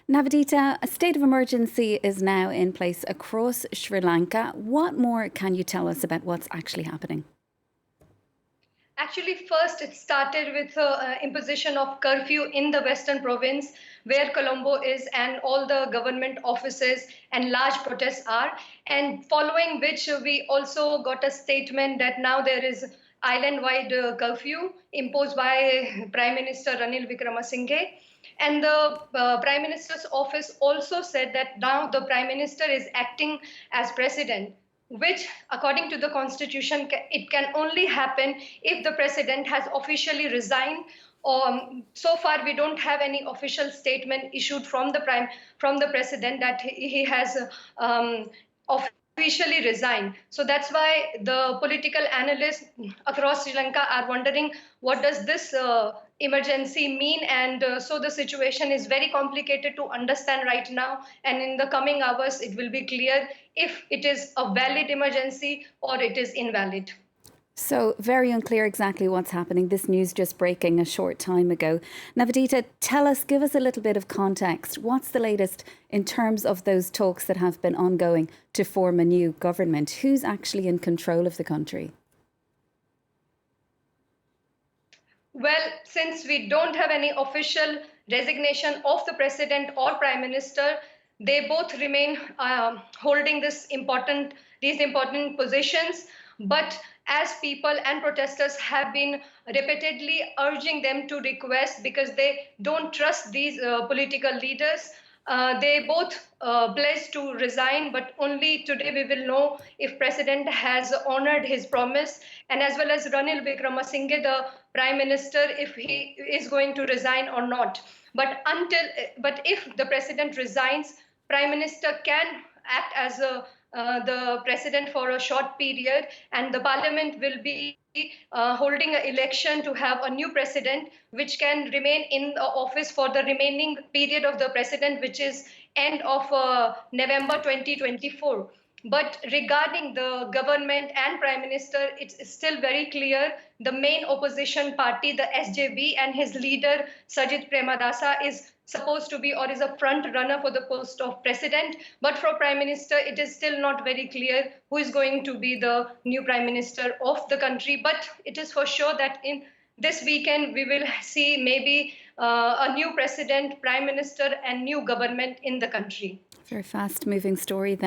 Navodita, a state of emergency is now in place across Sri Lanka. What more can you tell us about what's actually happening? Actually, first it started with imposition of curfew in the western province where Colombo is and all the government offices and large protests are. And following which we also got a statement that now there is island-wide curfew imposed by Prime Minister Ranil Wickremesinghe. And the Prime Minister's office also said that now the Prime Minister is acting as president, which according to the constitution it can only happen if the president has officially resigned. So far we don't have any official statement issued from the president that he has officially resigned. So that's why the political analysts across Sri Lanka are wondering what does this emergency mean, and so the situation is very complicated to understand right now, and in the coming hours it will be clear if it is a valid emergency or it is invalid. So, very unclear exactly what's happening. This news just breaking a short time ago. Navodita, give us a little bit of context. What's the latest in terms of those talks that have been ongoing to form a new government? Who's actually in control of the country? Well, since we don't have any official resignation of the president or prime minister, they both remain holding these important positions. But as people and protesters have been repeatedly urging them to request because they don't trust these political leaders, they both pledged to resign, but only today we will know if President has honored his promise, and as well as Ranil Wickremesinghe, the Prime Minister, if he is going to resign or not. But if the President resigns, Prime Minister can act as the president for a short period, and the Parliament will be holding an election to have a new president, which can remain in the office for the remaining period of the president, which is end of November 2024. But regarding the government and prime minister, it's still very clear. The main opposition party, the SJB, and his leader, Sajid Premadasa, is supposed to be or is a front runner for the post of president. But for prime minister, it is still not very clear who is going to be the new prime minister of the country. But it is for sure that in this weekend, we will see maybe a new president, prime minister, and new government in the country. Very fast moving story then.